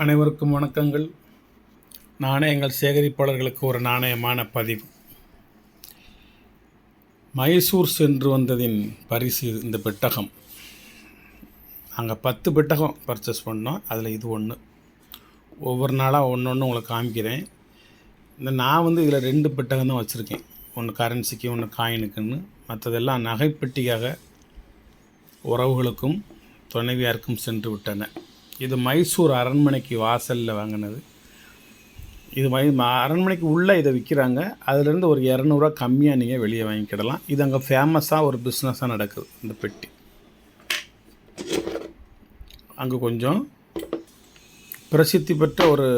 அனைவருக்கும் வணக்கங்கள். நாணயங்கள் சேகரிப்பாளர்களுக்கு ஒரு நாணயமான பதிவு. மைசூர் சென்று வந்ததின் பரிசு இந்த பெட்டகம். அங்கே 10 பெட்டகம் பர்ச்சேஸ் பண்ணோம். அதில் இது ஒன்று. ஒவ்வொரு நாளாக ஒன்று உங்களுக்கு காமிக்கிறேன். நான் இதில் 2 பெட்டகம் தான் வச்சுருக்கேன். ஒன்று கரன்சிக்கு, ஒன்று காயினுக்குன்னு. மற்றதெல்லாம் நகைப்பெட்டியாக உறவுகளுக்கும் துணைவியாருக்கும் சென்று விட்டன. இது மைசூர் அரண்மனைக்கு வாசலில் வாங்கினது. இது அரண்மனைக்கு உள்ளே இதை விற்கிறாங்க. அதிலேருந்து ஒரு 200 ரூபா கம்மியாக நீங்கள் வெளியே வாங்கிக்கிடலாம். இது அங்கே ஃபேமஸாக ஒரு பிஸ்னஸாக நடக்குது. இந்த பெட்டி அங்கே கொஞ்சம் பிரசித்தி பெற்ற ஒரு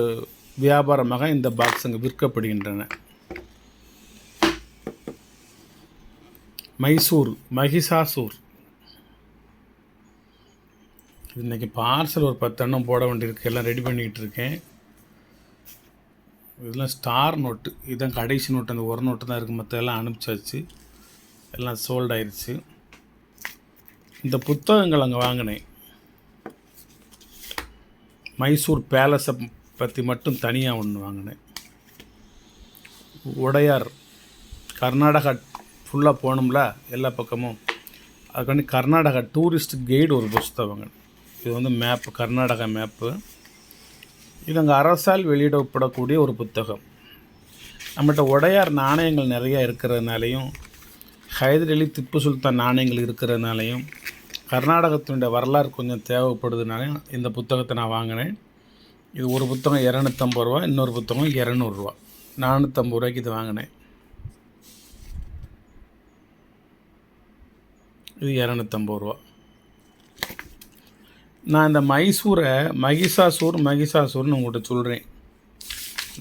வியாபாரமாக இந்த பாக்ஸ் அங்கே விற்கப்படுகின்றன. மகிஷாசூர். இன்றைக்கி பார்சல் ஒரு 10 எண்ணம் போட வேண்டியிருக்கு. எல்லாம் ரெடி பண்ணிக்கிட்டு இருக்கேன். இதெல்லாம் ஸ்டார் நோட்டு. இதுதான் கடைசி நோட்டு. அந்த ஒரு நோட்டு தான் இருக்குது. மற்ற எல்லாம் அனுப்பிச்சாச்சு. எல்லாம் சோல்ட் ஆயிடுச்சு. இந்த புத்தகங்கள் அங்கே வாங்கினேன். மைசூர் பேலஸை பற்றி மட்டும் தனியாக ஒன்று வாங்கினேன். உடையார் கர்நாடகா ஃபுல்லாக போகணும்ல எல்லா பக்கமும். அதுக்காண்டி கர்நாடகா டூரிஸ்ட் கைடு ஒரு புத்தகம் வாங்கினேன். இது மேப்பு, கர்நாடகா மேப்பு. இது அங்கே அரசால் வெளியிடப்படக்கூடிய ஒரு புத்தகம். நம்மகிட்ட உடையார் நாணயங்கள் நிறையா இருக்கிறதுனாலையும், ஹைதர் அலி, திப்பு சுல்தான் நாணயங்கள் இருக்கிறதுனாலையும், கர்நாடகத்தினுடைய வரலாறு கொஞ்சம் தேவைப்படுதுனாலையும் இந்த புத்தகத்தை நான் வாங்கினேன். இது ஒரு புத்தகம் 250 ரூபா, இன்னொரு புத்தகம் 200 ரூபா. 450 ரூபாய்க்கு இது வாங்கினேன். இது 250 ரூபா. நான் இந்த மைசூரை மகிஷாசூர்னு உங்கள்கிட்ட சொல்கிறேன்.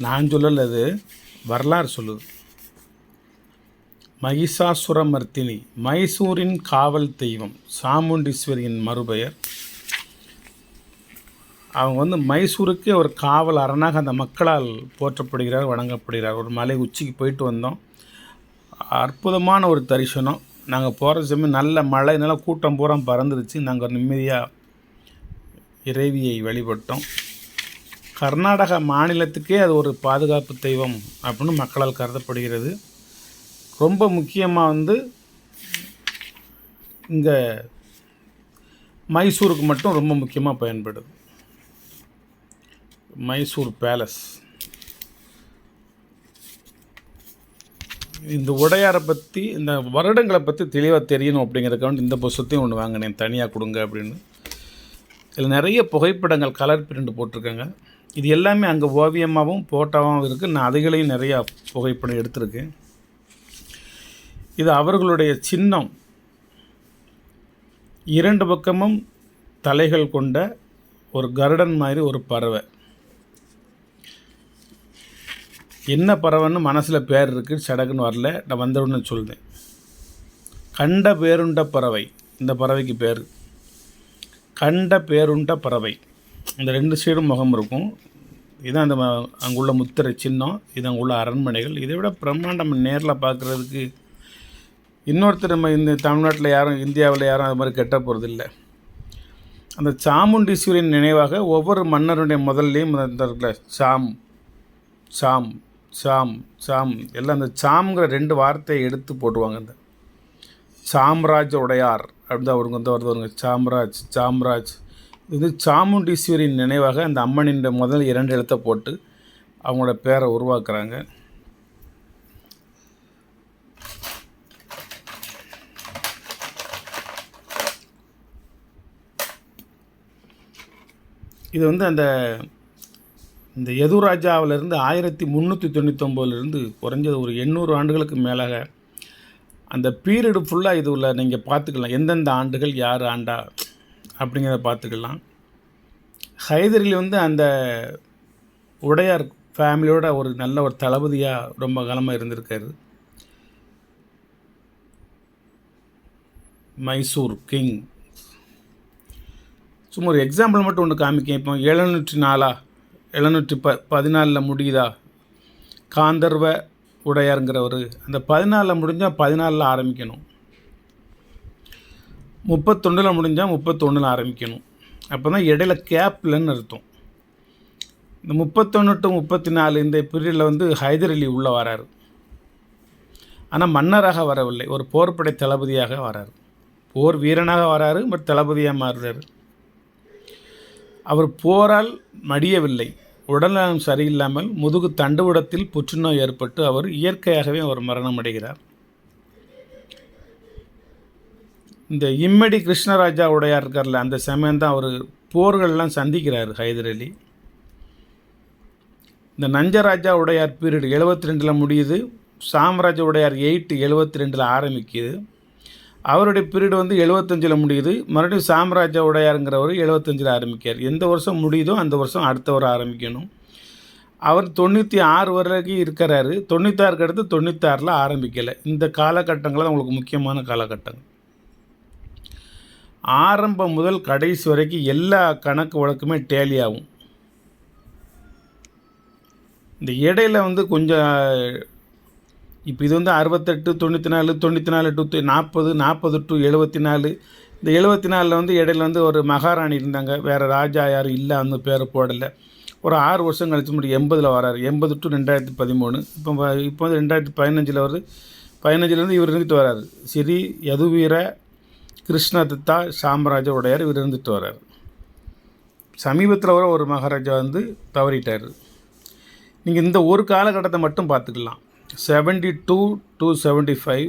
நான் சொல்லலை, அது வரலாறு சொல்லுது. மகிஷாசுரமர்த்தினி, மைசூரின் காவல் தெய்வம், சாமுண்டீஸ்வரியின் மறுபெயர். அவங்க மைசூருக்கு ஒரு காவல் அரணாக அந்த மக்களால் போற்றப்படுகிறார், வணங்கப்படுகிறார். ஒரு மலை உச்சிக்கு போயிட்டு வந்தோம். அற்புதமான ஒரு தரிசனம். நாங்கள் போகிற சமயம் நல்ல மழை, நல்ல கூட்டம் பூரா பறந்துருச்சு. நாங்கள் நிம்மதியாக இறைவியை வழிபட்டோம். கர்நாடகா மாநிலத்துக்கே அது ஒரு பாதுகாப்பு தெய்வம் அப்படின்னு மக்களால் கருதப்படுகிறது. ரொம்ப முக்கியமாக இங்கே மைசூருக்கு மட்டும் ரொம்ப முக்கியமாக பயன்படுது. மைசூர் பேலஸ். இந்த உடையாரை பற்றி, இந்த வருடங்களை பற்றி தெளிவாக தெரியணும் அப்படிங்கிறதுக்காக இந்த புத்தகத்தையும் ஒன்று வாங்கினேன். தனியாக கொடுங்க அப்படின்னு. இதில் நிறைய புகைப்படங்கள் கலர் பிரிண்ட் போட்டிருக்காங்க. இது எல்லாமே அங்கே ஓவியமாகவும் ஃபோட்டோவாகவும் இருக்குது. நான் அதுகளையும் நிறையா புகைப்படம் எடுத்திருக்கேன். இது அவர்களுடைய சின்னம். 2 பக்கமும் தலைகள் கொண்ட ஒரு கருடன் மாதிரி ஒரு பறவை. என்ன பறவைன்னு மனசில் பேர் இருக்குது, சடக்குன்னு வரல. நான் வந்தவுடனே சொல்லுதேன். கண்ட பேருண்ட பறவை. இந்த பறவைக்கு பேர் கண்ட பேருண்ட பறவை. இந்த 2 சைடும் முகம் இருக்கும். இதுதான் அந்த அங்குள்ள முத்திரை சின்னம். இது அங்குள்ள அரண்மனைகள். இதை விட பிரம்மாண்டம் நேரில் பார்க்குறதுக்கு இன்னொருத்தர் நம்ம இந்த தமிழ்நாட்டில் யாரும், இந்தியாவில் யாரும் அது மாதிரி கெட்ட போகிறது இல்லை. அந்த சாமுண்டீஸ்வரின் நினைவாக ஒவ்வொரு மன்னருடைய முதல்லையும் இந்த சாம் சாம் சாம் சாம் எல்லாம் அந்த சாம்ங்கிற 2 வார்த்தையை எடுத்து போட்டுவாங்க. இந்த சாம்ராஜ் உடையார் அப்படின்னு அவருக்கு வருதுங்க. சாம்ராஜ். இது சாமுண்டீஸ்வரின் நினைவாக அந்த அம்மனின் முதல் 2 எழுத்தை போட்டு அவங்களோட பேரை உருவாக்குறாங்க. இது அந்த இந்த யதுராஜாவிலிருந்து 1399 குறைஞ்சது ஒரு 800 ஆண்டுகளுக்கு மேலாக அந்த பீரியடு ஃபுல்லாக இது உள்ள நீங்கள் பார்த்துக்கலாம். எந்தெந்த ஆண்டுகள் யார் ஆண்டா அப்படிங்கிறத பார்த்துக்கலாம். ஹைதர் அலி அந்த உடையார் ஃபேமிலியோட ஒரு நல்ல ஒரு தளபதியாக ரொம்ப காலமாக இருந்திருக்காரு. மைசூர் கிங். சும்மா ஒரு எக்ஸாம்பிள் மட்டும் ஒன்று காமிக்கேன். இப்போ 714 முடியுதா? காந்தர்வ உடையாருங்கிறவர் அந்த 14 முடிஞ்சால் 14 ஆரம்பிக்கணும். 31 முடிஞ்சால் 31 ஆரம்பிக்கணும். அப்போ தான் இடையில கேப் இல்லைன்னு அர்த்தம். இந்த 31 to 34 இந்த பீரியடில் வந்து ஹைதர் அலி உள்ளே வராரு. ஆனால் மன்னராக வரவில்லை, ஒரு போர்ப்படை தளபதியாக வராரு. போர் வீரனாக வராரு, பட் தளபதியாக மாறுறாரு. அவர் போரால் மடியவில்லை. உடல்நலம் சரியில்லாமல் முதுகு தண்டுவடத்தில் புற்றுநோய் ஏற்பட்டு அவர் இயற்கையாகவே அவர் மரணம் அடைகிறார். இந்த இம்மடி கிருஷ்ணராஜா உடையார் இருக்கார்ல, அந்த சமயம்தான் அவர் போர்கள்லாம் சந்திக்கிறார் ஹைதர் அலி. இந்த நஞ்சராஜா உடையார் பீரியட் 72 முடியுது. சாம்ராஜ்ய உடையார் 872 ஆரம்பிக்குது. அவருடைய பீரியட் வந்து 75 முடியுது. மறுபடியும் சாம்ராஜ்ய உடையாருங்கிறவர் 75 ஆரம்பிக்கார். எந்த வருஷம் முடியுதோ அந்த வருஷம் அடுத்த வர ஆரம்பிக்கணும். அவர் 96 வரைக்கும் இருக்கிறாரு. 96க்கு அடுத்து 96 ஆரம்பிக்கலை. இந்த காலகட்டங்கள் தான் உங்களுக்கு முக்கியமான காலகட்டங்கள். ஆரம்பம் முதல் கடைசி வரைக்கும் எல்லா கணக்கு வழக்குமே டேலி ஆகும். இந்த இடையில வந்து கொஞ்சம் இப்போ இது வந்து 68, 94, 94 to 40, 40 to 74. இந்த 74 வந்து இடையில வந்து ஒரு மகாராணி இருந்தாங்க, வேறு ராஜா யாரும் இல்லை, அந்த பேர் போடலை. ஒரு 6 வருஷம் கழிச்சு முடியும் 80 வராரு. 80 to 2013. இப்போ வந்து 2015 வருது. 15 இவர் இருந்துட்டு வராரு. ஸ்ரீ யதுவீர கிருஷ்ணதத்தா சாம்ராஜ்ய உடையார் இவர் இருந்துட்டு வராரு. சமீபத்தில் வர ஒரு மகாராஜா வந்து தவறிட்டார். நீங்கள் இந்த ஒரு காலகட்டத்தை மட்டும் பார்த்துக்கலாம். 72 to 75,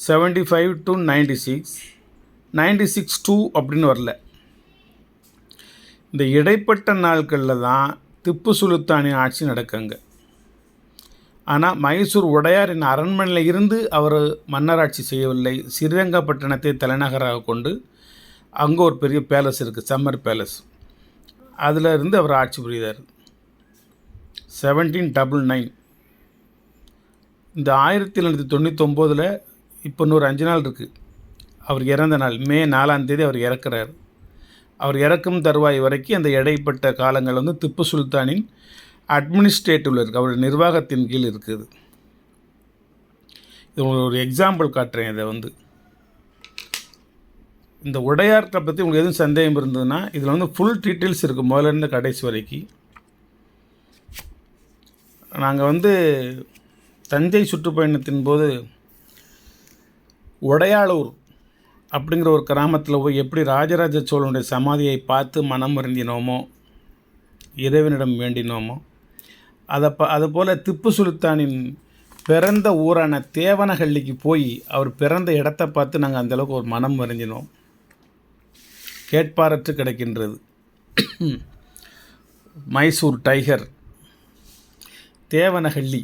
75 to 96, 96 to அப்படின்னு வரல. இந்த இடைப்பட்ட நாட்களில் தான் திப்பு சுல்தானின் ஆட்சி நடக்குங்க. ஆனால் மைசூர் உடையாரின் அரண்மனையில் இருந்து அவர் மன்னராட்சி செய்யவில்லை. ஸ்ரீரங்கப்பட்டணத்தை தலைநகராக கொண்டு அங்கே ஒரு பெரிய பேலஸ் இருக்குது, சம்மர் பேலஸ். அதில் இருந்து அவர் ஆட்சி புரிகிறார். 1799. இந்த 1799 இப்போ இன்னொரு 5 நாள் இருக்குது. அவர் இறந்த நாள் மே 4 அவர் இறக்குறார். அவர் இறக்கும் தருவாய் வரைக்கும் அந்த இடைப்பட்ட காலங்கள் வந்து திப்பு சுல்தானின் அட்மினிஸ்ட்ரேட்டிவில் இருக்குது, அவருடைய நிர்வாகத்தின் கீழ் இருக்குது. இது உங்களுக்கு ஒரு எக்ஸாம்பிள் காட்டுறேன். இதை வந்து இந்த உடையார்த்தை பற்றி உங்களுக்கு எதுவும் சந்தேகம் இருந்ததுன்னா இதில் வந்து ஃபுல் டீட்டெயில்ஸ் இருக்குது, முதலேருந்து கடைசி வரைக்கும். நாங்கள் வந்து தஞ்சை சுற்றுப்பயணத்தின் போது உடையாளூர் அப்படிங்கிற ஒரு கிராமத்தில் போய் எப்படி ராஜராஜ சோழனுடைய சமாதியை பார்த்து மனம் வருந்தினோமோ, இறைவனிடம் வேண்டினோமோ, அதுபோல் திப்பு சுல்தானின் பிறந்த ஊரான தேவனஹள்ளிக்கு போய் அவர் பிறந்த இடத்தை பார்த்து நாங்கள் அந்தளவுக்கு ஒரு மனம் வருந்தினோம். கேட்பாரற்று கிடைக்கின்றது. மைசூர் டைகர் தேவனஹள்ளி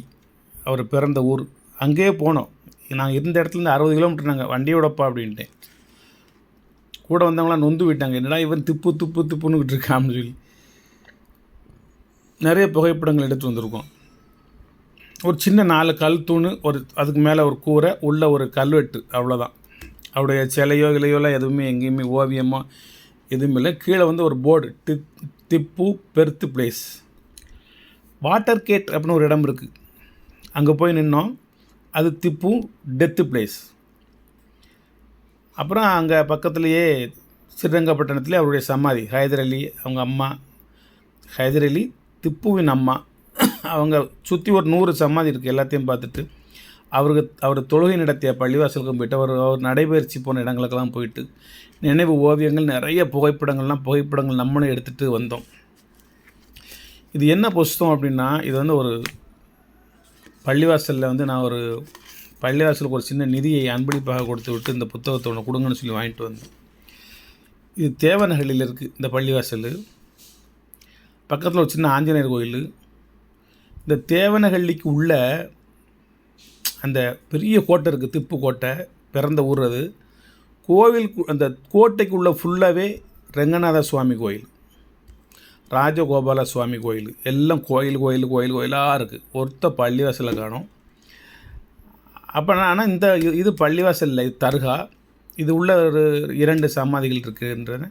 அவர் பிறந்த ஊர். அங்கேயே போனோம். நாங்கள் இருந்த இடத்துலேருந்து 60 கிலோமீட்டர் நாங்கள் வண்டியோடப்பா அப்படின்ட்டேன். கூட வந்தவங்களாம் நொந்து விட்டாங்க, என்னடா இவன் திப்பு திப்பு திப்புன்னுக்கிட்டு இருக்கான்னு சொல்லி. நிறைய புகைப்படங்கள் எடுத்து வந்திருக்கோம். ஒரு சின்ன 4 கல் தூண், ஒரு அதுக்கு மேலே ஒரு கூரை, உள்ள ஒரு கல்வெட்டு, அவ்வளோதான். அவருடைய சிலையோ இலையோலாம் எதுவுமே எங்கேயுமே ஓவியமோ எதுவுமே இல்லை. கீழே வந்து ஒரு board, Tipu birth place. Water gate அப்படின்னு ஒரு இடம் இருக்குது, அங்கே போய் நின்னோம். அது திப்பு டெத்து பிளேஸ். அப்புறம் அங்கே பக்கத்துலேயே ஸ்ரீரங்கப்பட்டணத்துலேயே அவருடைய சமாதி, ஹைதர் அலி அவங்க அம்மா, ஹைதர் அலி திப்புவின் அம்மா, அவங்க சுற்றி ஒரு 100 சமாதி இருக்குது. எல்லாத்தையும் பார்த்துட்டு அவர் தொழுகை நடத்திய பள்ளிவாசலுக்கும் போயிட்டு அவர் நடைபயிற்சி போன இடங்களுக்கெல்லாம் போயிட்டு நினைவு ஓவியங்கள், நிறைய புகைப்படங்கள் நம்மளும் எடுத்துகிட்டு வந்தோம். இது என்ன புஸ்தகம் அப்படின்னா, இது வந்து ஒரு பள்ளிவாசலில் வந்து நான் ஒரு பள்ளிவாசலுக்கு ஒரு சின்ன நிதியை அன்பளிப்பாக கொடுத்து விட்டு இந்த புத்தகத்தை ஒன்று கொடுங்கன்னு சொல்லி வாங்கிட்டு வந்தேன். இது தேவனஹள்ளியில் இருக்குது இந்த பள்ளிவாசல். பக்கத்தில் ஒரு சின்ன ஆஞ்சநேயர் கோயில். இந்த தேவனஹள்ளிக்கு உள்ள அந்த பெரிய கோட்டை இருக்குது, திப்பு கோட்டை, பிறந்த ஊர் அது. கோவில் அந்த கோட்டைக்கு உள்ள ஃபுல்லாகவே ரெங்கநாத சுவாமி கோயில், ராஜகோபால சுவாமி கோயில், எல்லாம் கோயிலாக இருக்குது. ஒருத்த பள்ளிவாசலில் காணும். அப்போ ஆனால் இது பள்ளிவாசல் இல்லை, இது தர்கா. இது உள்ள ஒரு 2 சமாதிகள் இருக்குன்றது.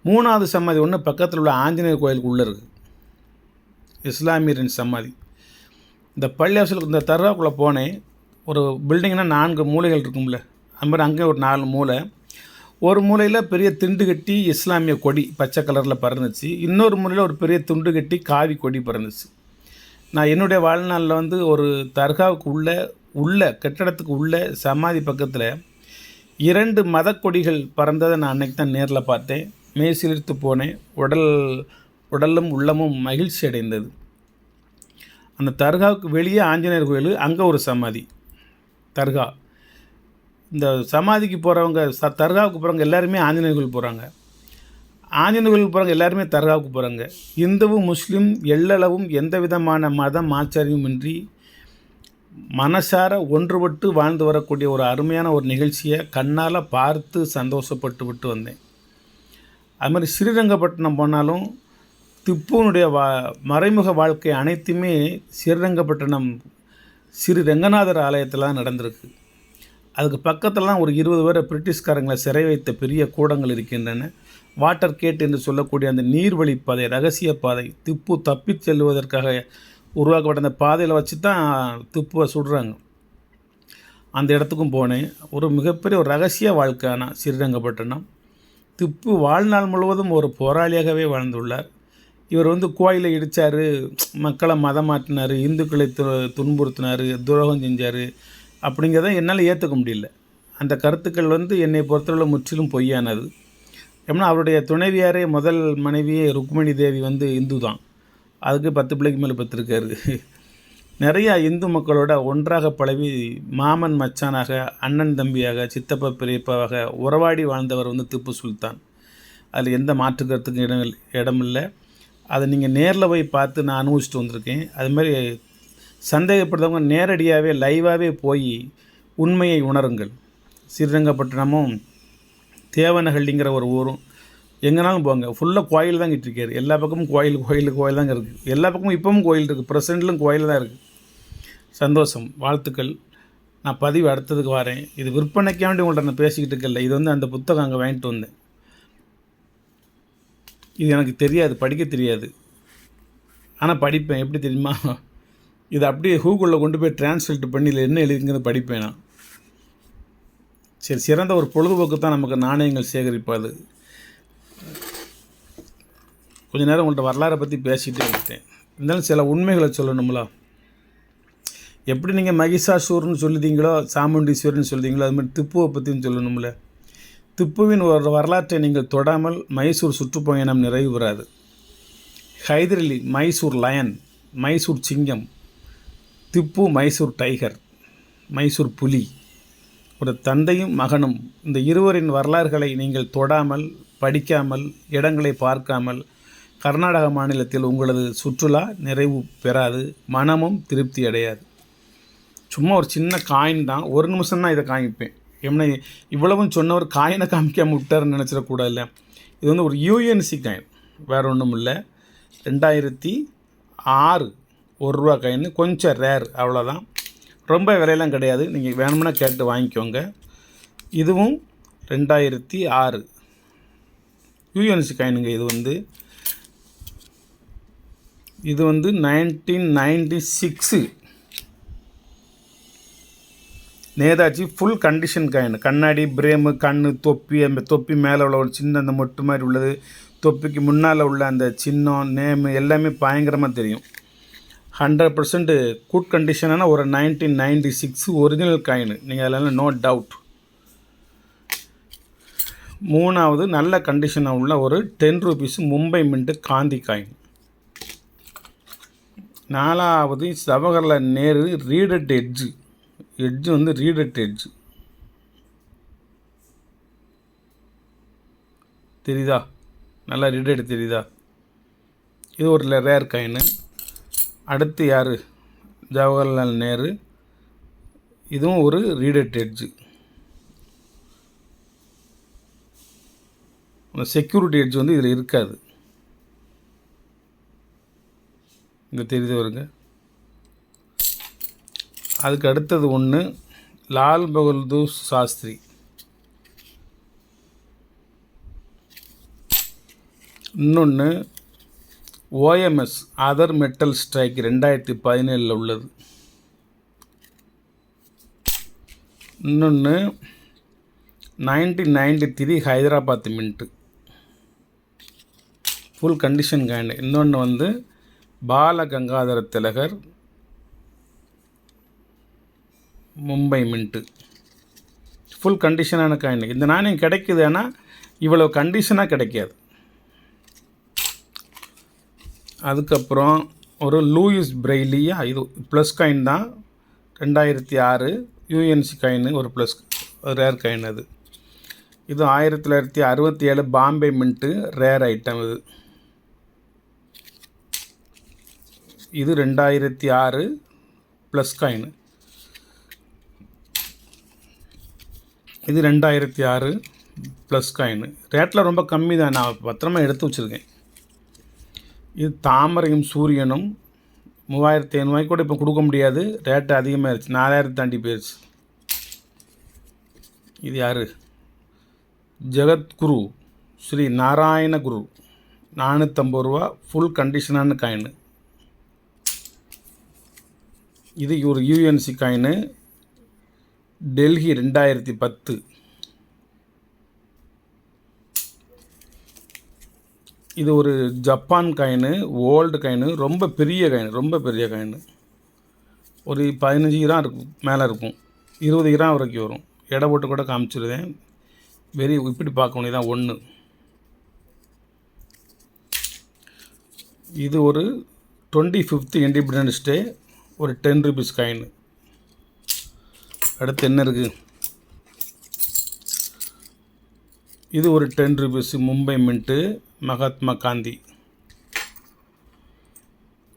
3வது சமாதி ஒன்று பக்கத்தில் உள்ள ஆஞ்சநேயர் கோயிலுக்கு உள்ளே இருக்குது, இஸ்லாமியரின் சமாதி. இந்த பள்ளிவாசலுக்கு இந்த தர்காக்குள்ளே போனேன். ஒரு பில்டிங்னால் 4 மூலைகள் இருக்கும்ல, அது மாதிரி அங்கே ஒரு 4 மூலை. ஒரு மூலையில் பெரிய திண்டு கட்டி இஸ்லாமிய கொடி பச்சை கலரில் பறந்துச்சு, இன்னொரு மூலையில் ஒரு பெரிய துண்டு கட்டி காவி கொடி பறந்துச்சு. நான் என்னுடைய வாழ்நாளில் வந்து ஒரு தர்காவுக்கு உள்ள கட்டடத்துக்கு உள்ள சமாதி பக்கத்தில் 2 மத கொடிகள் பறந்ததை நான் அன்றைக்கி தான் நேரில் பார்த்தேன். சிலிர்த்து போனேன். உடலும் உள்ளமும் மகிழ்ச்சி அடைந்தது. அந்த தர்காவுக்கு வெளியே ஆஞ்சநேயர் கோயில், அங்கே ஒரு சமாதி தர்கா. இந்த சமாதிக்கு போகிறவங்க தர்காவுக்கு போகிறவங்க எல்லாருமே ஆஞ்சநேயர் கோயில் போகிறாங்க, ஆஞ்சநேயர் கோயிலுக்கு போகிறவங்க எல்லாருமே தர்காவுக்கு போகிறாங்க. இந்துவும் முஸ்லீம் எல்லளவும் எந்த விதமான மதம் ஆச்சரியமின்றி மனசார ஒன்றுபட்டு வாழ்ந்து வரக்கூடிய ஒரு அருமையான ஒரு நிகழ்ச்சியை கண்ணால் பார்த்து சந்தோஷப்பட்டு விட்டு வந்தேன். அது மாதிரி ஸ்ரீரங்கப்பட்டினம் போனாலும் திப்புனுடைய மறைமுக வாழ்க்கை அனைத்துமே ஸ்ரீரங்கப்பட்டினம் ஸ்ரீ ரங்கநாதர் ஆலயத்தில் தான் நடந்திருக்கு. அதுக்கு பக்கத்திலலாம் ஒரு 20 பேரை பிரிட்டிஷ்காரங்களை சிறை வைத்த பெரிய கூடங்கள் இருக்கின்றன. வாட்டர் கேட் என்று சொல்லக்கூடிய அந்த நீர்வழி பாதை, ரகசிய பாதை, திப்பு தப்பிச் செல்வதற்காக உருவாக்கப்பட்ட அந்த பாதையில் வச்சு தான் திப்புவை சுடுறாங்க. அந்த இடத்துக்கும் போனேன். ஒரு மிகப்பெரிய ஒரு ரகசிய வாழ்க்கையான ஸ்ரீரங்கப்பட்டினம். திப்பு வாழ்நாள் முழுவதும் ஒரு போராளியாகவே வாழ்ந்துள்ளார். இவர் வந்து கோயிலை இடித்தார், மக்களை மதம் மாற்றினார், இந்துக்களை துன்புறுத்தினார், துரோகம் செஞ்சார் அப்படிங்கிறத என்னால் ஏற்றுக்க முடியல. அந்த கருத்துக்கள் வந்து என்னை பொறுத்தவரை முற்றிலும் பொய்யானது. ஏன்னா அவருடைய துணைவியாரே முதல் மனைவியே ருக்மிணி தேவி வந்து இந்து தான். அதுக்கு 10 பிள்ளைக்கு மேலே பெற்றிருக்காரு. நிறையா இந்து மக்களோட ஒன்றாக பழவி மாமன் மச்சானாக, அண்ணன் தம்பியாக, சித்தப்பா பெரியப்பாவாக உறவாடி வாழ்ந்தவர் வந்து திப்பு சுல்தான். அதில் எந்த மாற்று கருத்துக்கும் இடமில்லை. அதை நீங்கள் நேரில் போய் பார்த்து நான் அனுபவிச்சுட்டு வந்திருக்கேன். அதுமாதிரி சந்தேகப்படுறவங்க நேரடியாகவே லைவாகவே போய் உண்மையை உணருங்கள். ஸ்ரீரங்கப்பட்டினமும் தேவனஹள்ளிங்கிற ஒரு ஊரும் எங்கேனாலும் போங்க, ஃபுல்லாக கோயில் தான் கிட்டிருக்காரு. எல்லா பக்கமும் கோயில் தாங்க இருக்குது. எல்லா பக்கமும் இப்பவும் கோயில் இருக்குது, ப்ரெசென்ட்லும் கோயில் தான் இருக்குது. சந்தோஷம், வாழ்த்துக்கள். நான் பதிவு அடுத்ததுக்கு வரேன். இது விற்பனைக்காண்டி உங்கள்கிட்ட நான் பேசிக்கிட்டு இருக்கல. இது வந்து அந்த புத்தகம் அங்கே வாங்கிட்டு வந்தேன். இது எனக்கு தெரியாது, படிக்க தெரியாது, ஆனால் படிப்பேன். எப்படி தெரியுமா? இதை அப்படியே கூகுளில் கொண்டு போய் டிரான்ஸ்லேட் பண்ணி இதில் என்ன எழுதிங்கிறது படிப்பேன் நான். சரி, சிறந்த ஒரு பொழுதுபோக்கு தான் நமக்கு நாணயங்கள் சேகரிப்பாது. கொஞ்ச நேரம் உங்கள்கிட்ட வரலாறை பற்றி பேசிக்கிட்டே வந்துட்டேன். இருந்தாலும் சில உண்மைகளை சொல்லணுங்களா? எப்படி நீங்கள் மகிஷாசூர்னு சொல்லுதீங்களோ, சாமுண்டீஸ்வரன் சொல்லுதீங்களோ, அது மாதிரி திப்புவை பற்றியும் சொல்லணும்ல. திப்புவின் ஒரு வரலாற்றை நீங்கள் தொடாமல் மைசூர் சுற்றுப்பயணம் நிறைவு பெறாது. ஹைதர் அலி மைசூர் லயன், மைசூர் சிங்கம், திப்பு மைசூர் டைகர், மைசூர் புலி. ஒரு தந்தையும் மகனும், இந்த இருவரின் வரலாறுகளை நீங்கள் தொடாமல், படிக்காமல், இடங்களை பார்க்காமல் கர்நாடக மாநிலத்தில் உங்களது சுற்றுலா நிறைவு பெறாது, மனமும் திருப்தி அடையாது. சும்மா ஒரு சின்ன காயின் தான், 1 நிமிஷம் தான் இதை காமிப்பேன். ஏன்னா இவ்வளவும் சொன்னவர் காயினை காமிக்காமல் விட்டார்னு நினச்சிடக்கூடாது இல்லை. இது வந்து ஒரு யூஎன்சி காயின், வேறு ஒன்றும் இல்லை. 2006 ₹1 காயின், கொஞ்சம் ரேர், அவ்வளோதான். ரொம்ப விலையெல்லாம் கிடையாது. நீங்கள் வேணும்னா கேட்டு வாங்கிக்கோங்க. இதுவும் 2006 யூஎன்சி காயினுங்க. இது வந்து 1996 நேதாஜி ஃபுல் கண்டிஷன் காயின். கண்ணாடி, பிரேமு, கண்ணு, தொப்பி, அந்த தொப்பி மேலே உள்ள ஒரு சின்ன அந்த மொட்டு மாதிரி உள்ளது, தொப்பிக்கு முன்னால் உள்ள அந்த சின்னம், நேமு எல்லாமே பயங்கரமாக தெரியும். 100% குட் கண்டிஷனான ஒரு 1996 ஒரிஜினல் காயின். நீங்கள் அதில் நோ டவுட். 3வது நல்ல கண்டிஷனாக உள்ள ஒரு 10 rupees Mumbai mint Gandhi coin. 4வது ஜவஹர்லால் நேரு ரீடட் எட்ஜு வந்து ரீடட் எட்ஜு தெரியுதா? நல்லா ரீடட் தெரியுதா? இது ஒரு ரேர் காயின். அடுத்து யார்? ஜவஹர்லால் நேரு. இதுவும் ஒரு ரீடட் எட்ஜு. செக்யூரிட்டி எட்ஜ் வந்து இதில் இருக்காது. இங்கே தெரியுது வருங்க. அதுக்கு அடுத்தது ஒன்று லால் பகதூர் சாஸ்திரி. இன்னொன்று ஓஎம்எஸ் அதர் மெட்டல் ஸ்ட்ரைக் 2017 உள்ளது. இன்னொன்று 1993 Hyderabad mint, full condition coin. இன்னொன்று வந்து பால கங்காதர திலகர் மும்பை மின்ட்டு, ஃபுல் கண்டிஷனான காயின். இந்த நாணயம் கிடைக்குது, ஆனால் இவ்வளோ கண்டிஷனாக கிடைக்காது. அதுக்கப்புறம் ஒரு லூயிஸ் பிரெய்லியா, இது ப்ளஸ் காயின் தான், 2006 யூஎன்சி காயின், ஒரு ப்ளஸ் ரேர் காயின். இது 1967 பாம்பே மின்ட்டு, ரேர் ஐட்டம். இது 2006 ப்ளஸ் காயின். இது 2006 ப்ளஸ் காயின். ரேட்டில் ரொம்ப கம்மி தான், நான் பத்திரமா எடுத்து வச்சுருக்கேன். இது தாமரையும் சூரியனும் 3500 கூட இப்போ கொடுக்க முடியாது, ரேட்டு அதிகமாகிடுச்சு, 4000 தாண்டி போயிடுச்சு. இது யார்? ஜெகத்குரு ஸ்ரீ நாராயண குரு, 450 ரூபா, ஃபுல் கண்டிஷனான காயின். இது ஒரு யூஎன்சி காயின், டெல்லி 2010. இது ஒரு ஜப்பான் காயின், ஓல்டு காயின், ரொம்ப பெரிய காயின். ஒரு 15 கிராம் இருக்கும், மேலே இருக்கும், 20 கிராம் வரைக்கும் வரும். எடை போட்டு கூட காமிச்சிருந்தேன். இப்படி பார்க்க வேண்டியதான் ஒன்று. இது ஒரு 25th இண்டிபெண்டன்ஸ் டே, ஒரு 10 ரூபீஸ் காயின். அடுத்து என்ன இருக்குது? இது ஒரு 10 ரூபீஸ் மும்பை மின்ட்டு, மகாத்மா காந்தி.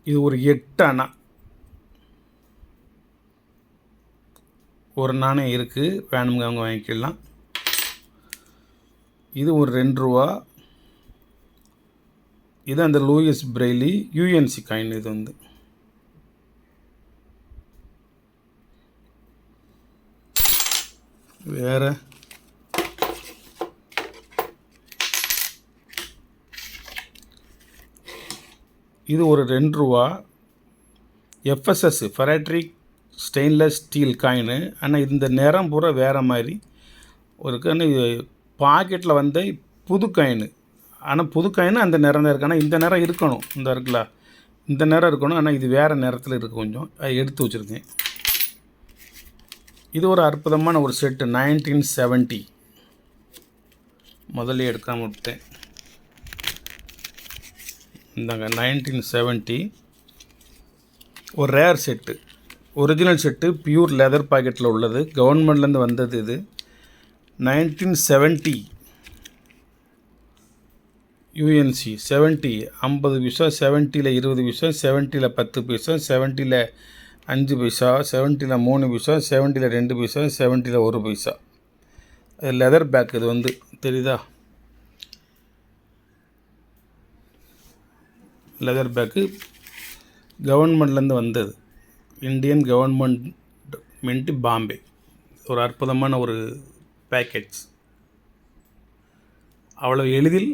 இது ஒரு 8 அணா ஒரு நாணயம் இருக்குது, வேணுங்க அவங்க வாங்கிக்கலாம். இது ஒரு 2 ரூபா. இது அந்த லூயிஸ் பிரெய்லி யூஎன்சி காயின். இது வந்து வேறு இது ஒரு 2 ரூபா எஃப்எஸ்எஸ் ஃபெராட்ரிக் ஸ்டெயின்லெஸ் ஸ்டீல் காயின். ஆனால் இந்த நிறம் பூரா வேறு மாதிரி ஒரு பாக்கெட்டில் வந்து புது காயின். ஆனால் புது காயின் அந்த நிறம் தான் இருக்குது, ஆனால் இந்த நிறம் இருக்கணும், இந்த இருக்குல்ல இந்த நிறம் இருக்கணும், ஆனால் இது வேறு நிறத்தில் இருக்குது. கொஞ்சம் எடுத்து வச்சுருக்கேன். இது ஒரு அற்புதமான ஒரு செட்டு, 1970. முதல்ல எடுக்காமல் விட்டேன். இந்தாங்க 1970 ஒரு rare set, original set, pure leather பாக்கெட்டில் உள்ளது, கவர்மெண்ட்லேருந்து வந்தது. இது 1970 யூஎன்சி 70, 50 பைசா, 70ல் 20 பைசா, 70ல் 10 பைசா, 70ல் 5 பைசா, 70ல் 3 பைசா, 70ல் 2 பைசா, 70ல் 1 பைசா. அது லெதர் பேக். இது வந்து தெரியுதா, லெதர் பேக்கு, கவர்மெண்ட்லேருந்து வந்தது, இந்தியன் கவர்மெண்ட் மின்ட்டு பாம்பே. ஒரு அற்புதமான ஒரு பேக்கேஜ், அவ்வளோ எளிதில்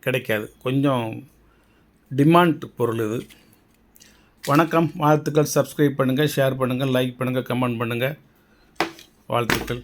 கிடைக்காது, கொஞ்சம் டிமாண்ட் பொருள் இது. வணக்கம், வாழ்த்துக்கள். சப்ஸ்கிரைப் பண்ணுங்கள், ஷேர் பண்ணுங்கள், லைக் பண்ணுங்கள், கமெண்ட் பண்ணுங்கள். வாழ்த்துக்கள்.